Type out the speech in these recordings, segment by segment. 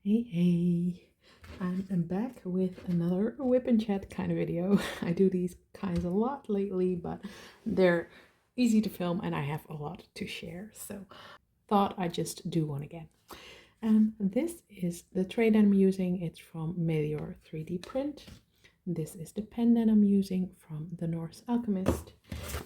Hey, I'm back with another whip and chat kind of video. I do these kinds a lot lately, but they're easy to film and I have a lot to share. So thought I'd just do one again. This is the tray that I'm using. It's from Melior 3D Print. This is the pen that I'm using from the Norse Alchemist.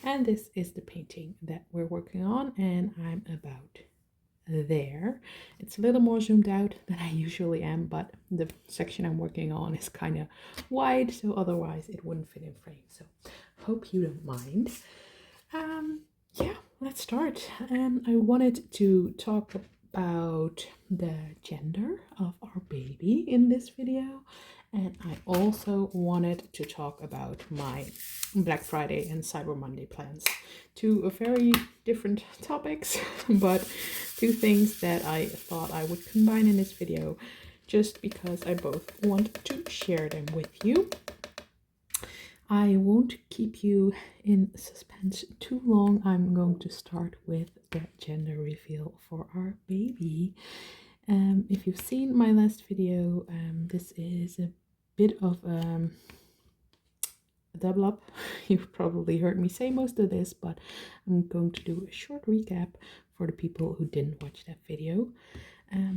And this is the painting that we're working on and I'm about there. It's a little more zoomed out than I usually am, but the section I'm working on is kind of wide, so otherwise it wouldn't fit in frame. So hope you don't mind. Yeah, let's start. I wanted to talk about the gender of our baby in this video, and I also wanted to talk about my Black Friday and Cyber Monday plans. Two very different topics, but two things that I thought I would combine in this video just because I both want to share them with you. I won't keep you in suspense too long. I'm going to start with the gender reveal for our baby. If you've seen my last video, this is a bit of a double up. You've probably heard me say most of this, but I'm going to do a short recap for the people who didn't watch that video.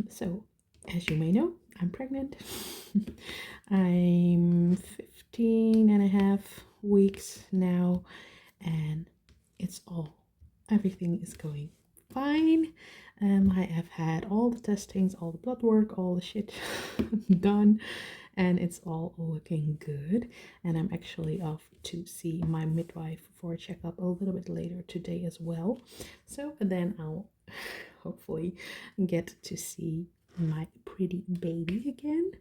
So as you may know, I'm pregnant. I'm 15 and a half weeks now, and everything is going fine. I have had all the testings, all the blood work, all the shit done, and it's all looking good. And I'm actually off to see my midwife for a checkup a little bit later today as well. So then I'll hopefully get to see my pretty baby again.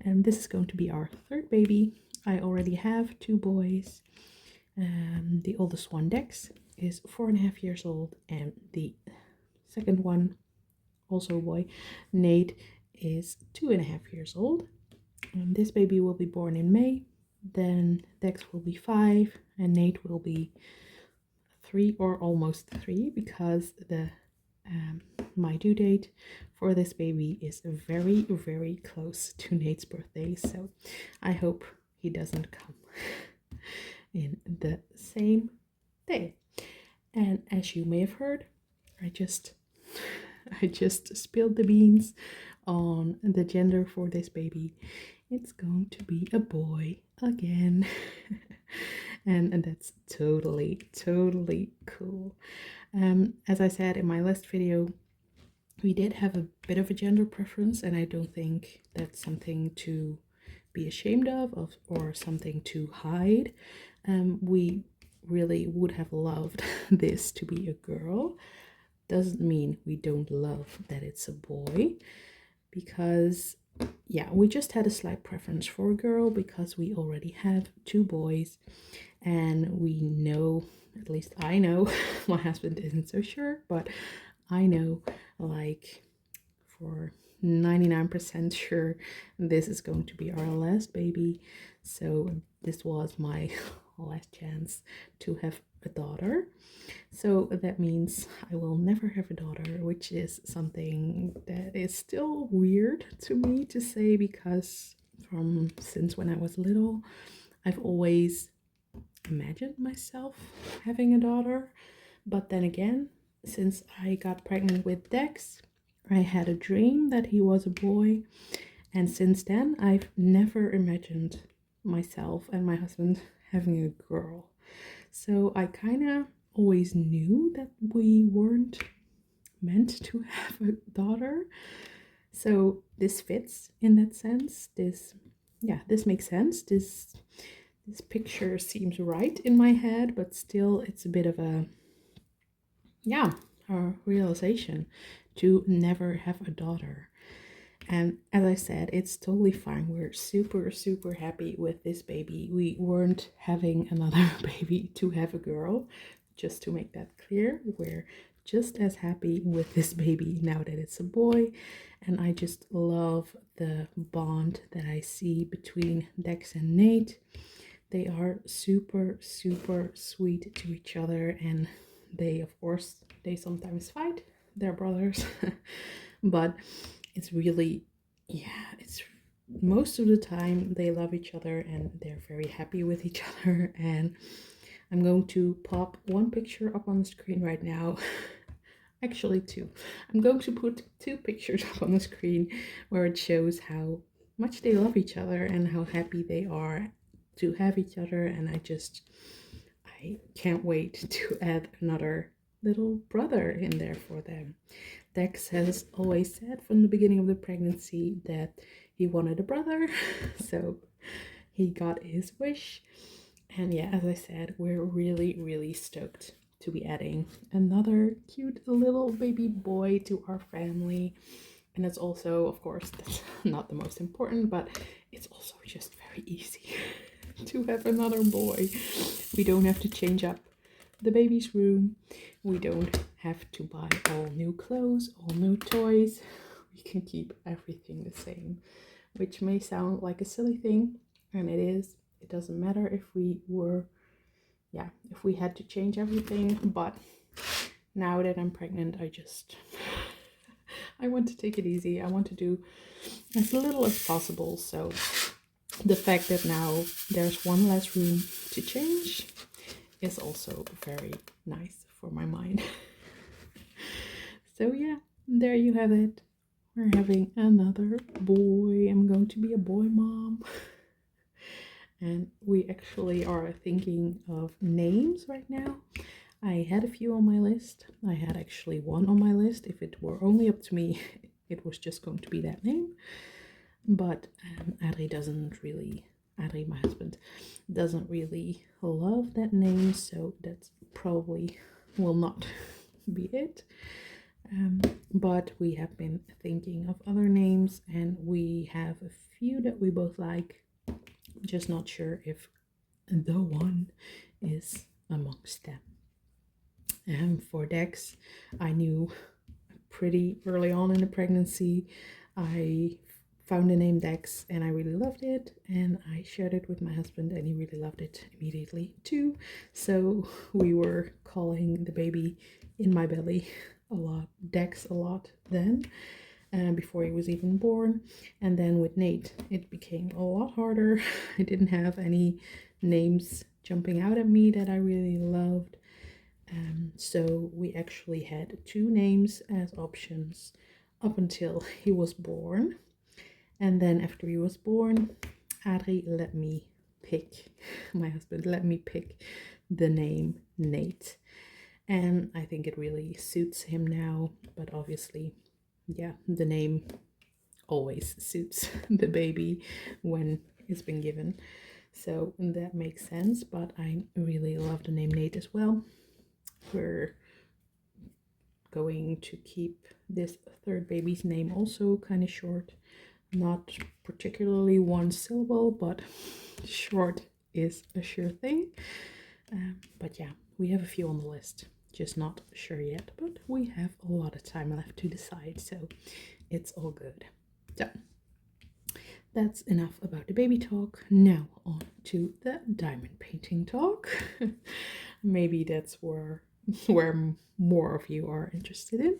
And this is going to be our third baby. I already have two boys. The oldest one, Dex, is 4.5 years old, and the second one, also a boy, Nate, is 2.5 years old. This baby will be born in May. Then Dex will be 5 and Nate will be 3 or almost 3 because the my due date for this baby is very, very close to Nate's birthday. So I hope he doesn't come in the same day. And as you may have heard, I just spilled the beans on the gender for this baby. It's going to be a boy again. and that's totally cool. As I said in my last video, we did have a bit of a gender preference, and I don't think that's something to be ashamed of or something to hide. We really would have loved this to be a girl. Doesn't mean we don't love that it's a boy, because yeah, we just had a slight preference for a girl because we already have two boys, and we know, at least I know, my husband isn't so sure, but I know, like, for 99% sure this is going to be our last baby. So this was my last chance to have a daughter. So that means I will never have a daughter, which is something that is still weird to me to say, because since when I was little, I've always imagined myself having a daughter. But then again, since I got pregnant with Dex, I had a dream that he was a boy, and since then I've never imagined myself and my husband having a girl. So I kind of always knew that we weren't meant to have a daughter. So this fits in that sense. This makes sense. This picture seems right in my head, but still it's a bit of a realization to never have a daughter. And as I said, it's totally fine. We're super happy with this baby. We weren't having another baby to have a girl, just to make that clear. We're just as happy with this baby now that it's a boy. And I just love the bond that I see between Dex and Nate. They are super sweet to each other, and they sometimes fight. They're brothers. But it's really yeah, it's most of the time they love each other and they're very happy with each other. And I'm going to pop one picture up on the screen right now. Actually, two. I'm going to put two pictures up on the screen where it shows how much they love each other and how happy they are to have each other. And I can't wait to add another little brother in there for them. Dex has always said from the beginning of the pregnancy that he wanted a brother, so he got his wish. And yeah, as I said, we're really, really stoked to be adding another cute little baby boy to our family. And it's also, of course, that's not the most important, but it's also just very easy to have another boy. We don't have to change up the baby's room. We don't have to buy all new clothes, all new toys. We can keep everything the same, which may sound like a silly thing, and it is. It doesn't matter if if we had to change everything, but now that I'm pregnant, I want to take it easy. I want to do as little as possible. So the fact that now there's one less room to change is also very nice for my mind. So yeah, there you have it. We're having another boy. I'm going to be a boy mom. And we actually are thinking of names right now. I had a few on my list. I had actually one on my list. If it were only up to me, it was just going to be that name. But Adri, my husband, doesn't really love that name, so that's probably will not be it. But we have been thinking of other names, and we have a few that we both like. Just not sure if the one is amongst them. For Dex, I knew pretty early on in the pregnancy. I found the name Dex and I really loved it, and I shared it with my husband and he really loved it immediately too. So we were calling the baby in my belly a lot, Dex a lot then, before he was even born. And then with Nate, it became a lot harder. I didn't have any names jumping out at me that I really loved. So we actually had two names as options up until he was born. And then after he was born, Adri let me pick, my husband let me pick the name Nate. And I think it really suits him now, but obviously, yeah, the name always suits the baby when it's been given. So that makes sense, but I really love the name Nate as well. We're going to keep this third baby's name also kind of short. Not particularly one syllable, but short is a sure thing. But yeah, we have a few on the list. Just not sure yet, but we have a lot of time left to decide, so it's all good. So that's enough about the baby talk. Now on to the diamond painting talk. Maybe that's where more of you are interested in.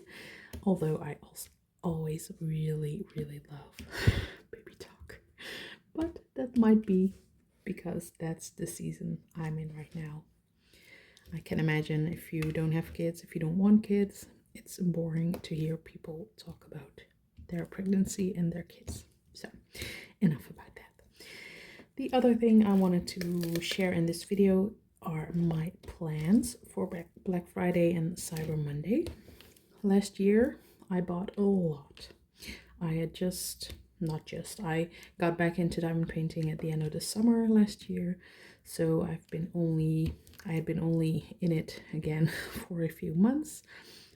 Although I also always really, really love baby talk. But that might be because that's the season I'm in right now. I can imagine if you don't have kids, if you don't want kids, it's boring to hear people talk about their pregnancy and their kids. So enough about that. The other thing I wanted to share in this video are my plans for Black Friday and Cyber Monday. Last year, I bought a lot. I got back into diamond painting at the end of the summer last year, so I had been only in it again for a few months.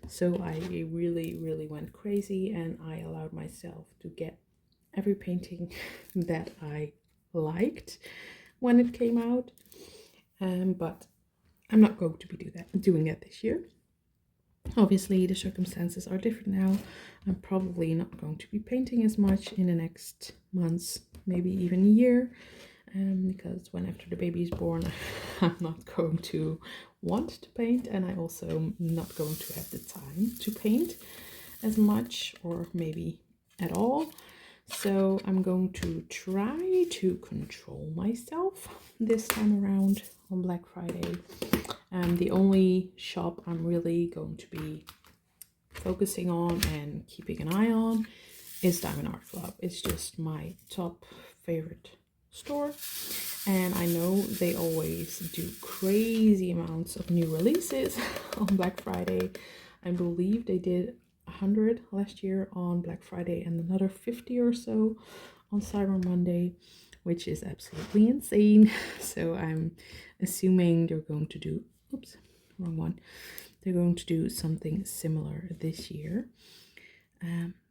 So I really went crazy, and I allowed myself to get every painting that I liked when it came out. But I'm not going to be doing that this year. Obviously, the circumstances are different now. I'm probably not going to be painting as much in the next months, maybe even a year, because when after the baby is born, I'm not going to want to paint, and I also not going to have the time to paint as much, or maybe at all. So I'm going to try to control myself this time around on Black Friday. The only shop I'm really going to be focusing on and keeping an eye on is Diamond Art Club. It's just my top favorite store, and I know they always do crazy amounts of new releases on Black Friday. I believe they did 100 last year on Black Friday and another 50 or so on Cyber Monday, which is absolutely insane. So I'm assuming they're going to do, oops, wrong one. They're going to do something similar this year.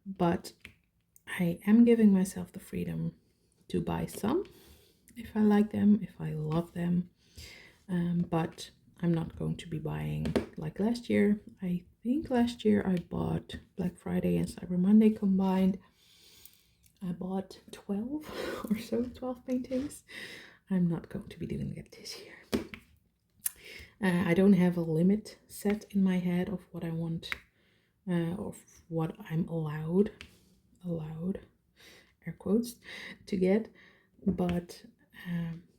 But I am giving myself the freedom to buy some if I like them, if I love them. But I'm not going to be buying like last year. I think last year I bought Black Friday and Cyber Monday combined. I bought 12 or so, 12 paintings. I'm not going to be doing that this year. I don't have a limit set in my head of what I want, of what I'm allowed, air quotes, to get. But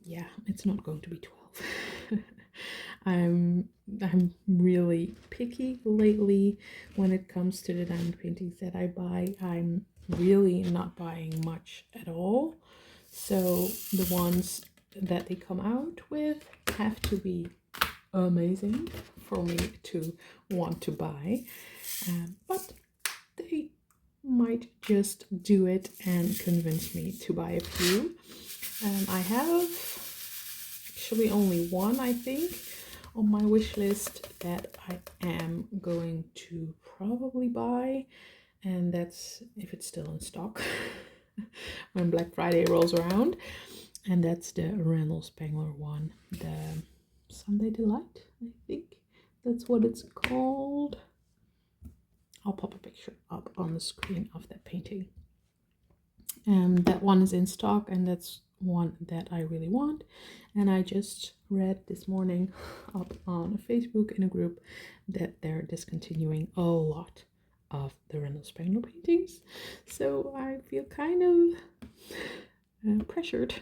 yeah, it's not going to be 12. I'm really picky lately when it comes to the diamond paintings that I buy. I'm really not buying much at all. So the ones that they come out with have to be amazing for me to want to buy. But they might just do it and convince me to buy a few. I have actually only one, I think, on my wish list that I am going to probably buy, and that's if it's still in stock when Black Friday rolls around, and that's the Randall Spangler one, the Sunday Delight, I think that's what it's called. I'll pop a picture up on the screen of that painting. That one is in stock, and that's one that I really want. And I just read this morning up on Facebook in a group that they're discontinuing a lot of the Randall Spangler paintings. So I feel kind of pressured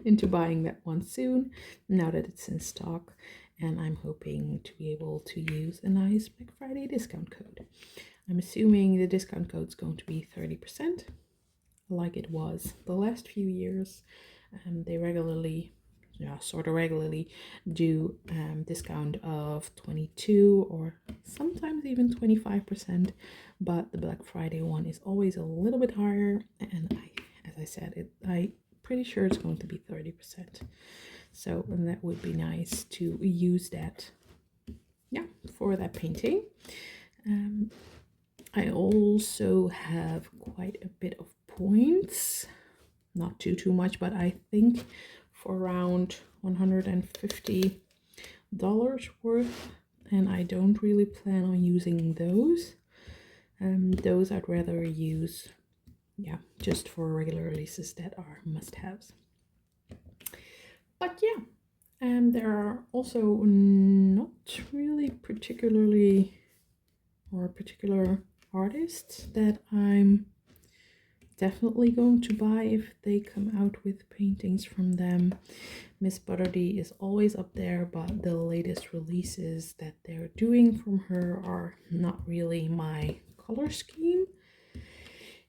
into buying that one soon now that it's in stock, and I'm hoping to be able to use a nice Black Friday discount code. I'm assuming the discount code is going to be 30%, like it was the last few years. They regularly, sort of regularly do discount of 22 or sometimes even 25%, but the Black Friday one is always a little bit higher, and as I said, I'm pretty sure it's going to be 30%. So that would be nice to use that, for that painting. I also have quite a bit of points, not too much, but I think for around $150 worth, and I don't really plan on using those. Those I'd rather use, just for regular releases that are must-haves. But yeah, there are also not really particular artists that I'm definitely going to buy if they come out with paintings from them. Miss Butterdy is always up there, but the latest releases that they're doing from her are not really my color scheme.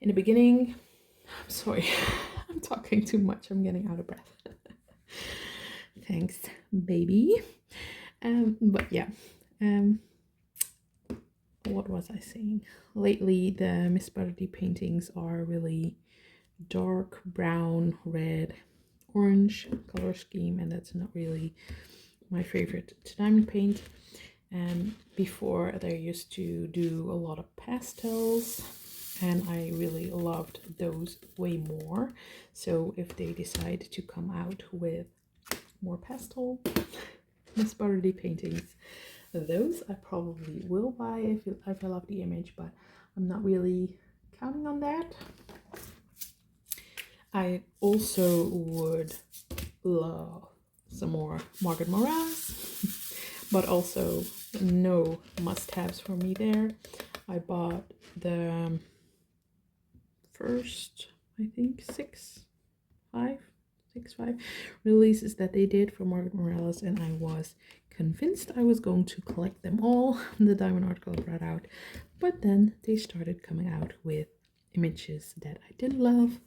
In the beginning, I'm sorry, I'm talking too much, I'm getting out of breath. Thanks, baby. But yeah, what was I saying? Lately, the Miss Butterdy paintings are really dark brown, red, orange color scheme, and that's not really my favorite to diamond paint. Before, they used to do a lot of pastels, and I really loved those way more. So if they decide to come out with more pastel Miss Butterdy paintings, those I probably will buy if I love the image, but I'm not really counting on that. I also would love some more Margaret Moraz, but also no must-haves for me there. I bought the first I think 5 releases that they did for Margaret Morales, and I was convinced I was going to collect them all. The Diamond Art Club brought out, but then they started coming out with images that I didn't love,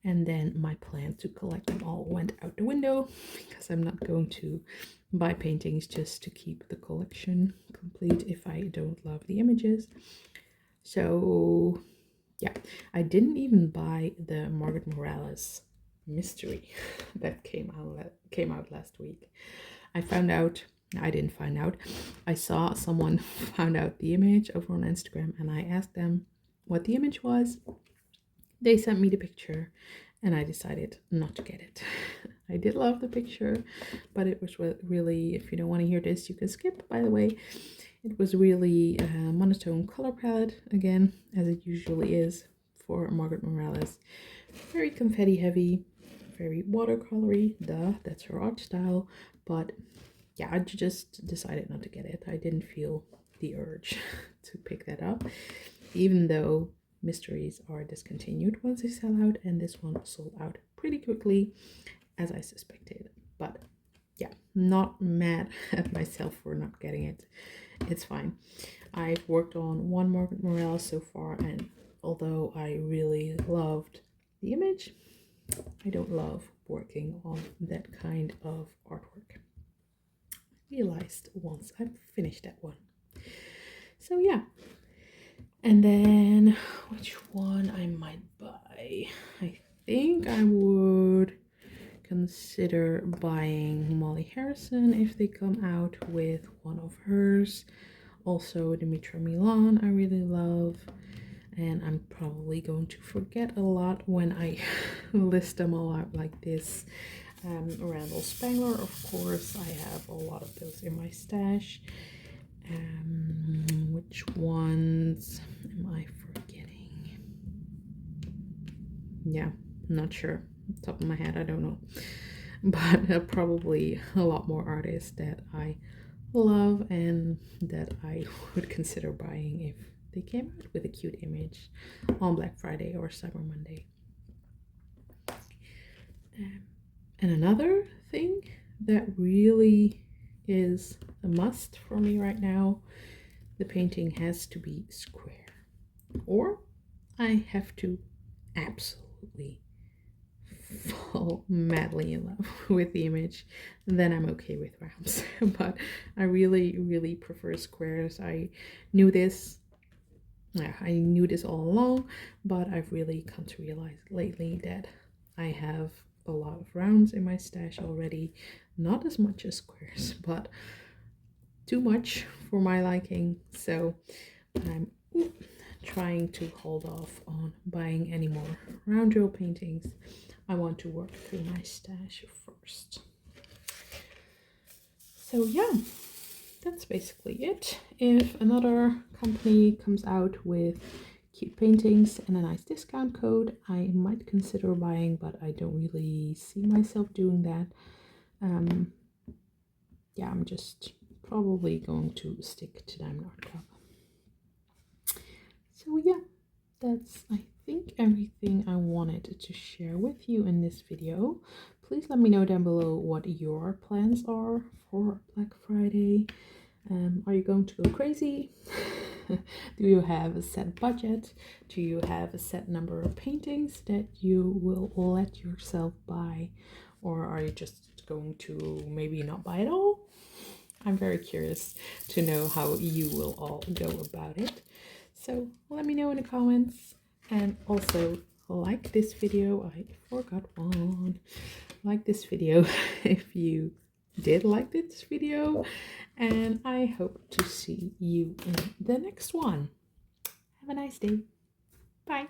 and then my plan to collect them all went out the window because I'm not going to buy paintings just to keep the collection complete if I don't love the images. So yeah, I didn't even buy the Margaret Morales mystery that came out last week. I didn't find out. I saw someone found out the image over on Instagram, and I asked them what the image was. They sent me the picture, and I decided not to get it. I did love the picture, but it was really, if you don't want to hear this, you can skip, by the way. It was really a monotone color palette, again, as it usually is for Margaret Morales. Very confetti heavy, very watercolory, that's her art style. But yeah, I just decided not to get it. I didn't feel the urge to pick that up, even though mysteries are discontinued once they sell out, and this one sold out pretty quickly, as I suspected. But yeah, not mad at myself for not getting it. It's fine. I've worked on one Margaret Morales so far, and although I really loved the image, I don't love working on that kind of artwork. I realized once I finished that one. So yeah. And then which one I might buy? I think I would consider buying Molly Harrison if they come out with one of hers. Also Dimitra Milan I really love, and I'm probably going to forget a lot when I list them all out like this. Randall Spangler, of course, I have a lot of those in my stash. Which ones am I forgetting? Yeah, not sure. Top of my head, I don't know. But probably a lot more artists that I love and that I would consider buying if they came out with a cute image on Black Friday or Cyber Monday. And another thing that really is a must for me right now, the painting has to be square, or I have to absolutely fall madly in love with the image. Then I'm okay with rounds. But I really prefer squares. I knew this all along, but I've really come to realize lately that I have a lot of rounds in my stash already. Not as much as squares, but too much for my liking. So I'm trying to hold off on buying any more round row paintings. I want to work through my stash first. So yeah, that's basically it. If another company comes out with cute paintings and a nice discount code, I might consider buying, but I don't really see myself doing that. Yeah, I'm just probably going to stick to Diamond Art Club. So yeah, that's I think everything I wanted to share with you in this video. Please let me know down below what your plans are for Black Friday. Are you going to go crazy? Do you have a set budget? Do you have a set number of paintings that you will let yourself buy? Or are you just going to maybe not buy at all? I'm very curious to know how you will all go about it. So let me know in the comments, and also like this video. I forgot one. Like this video if you did like this video, and I hope to see you in the next one. Have a nice day. Bye.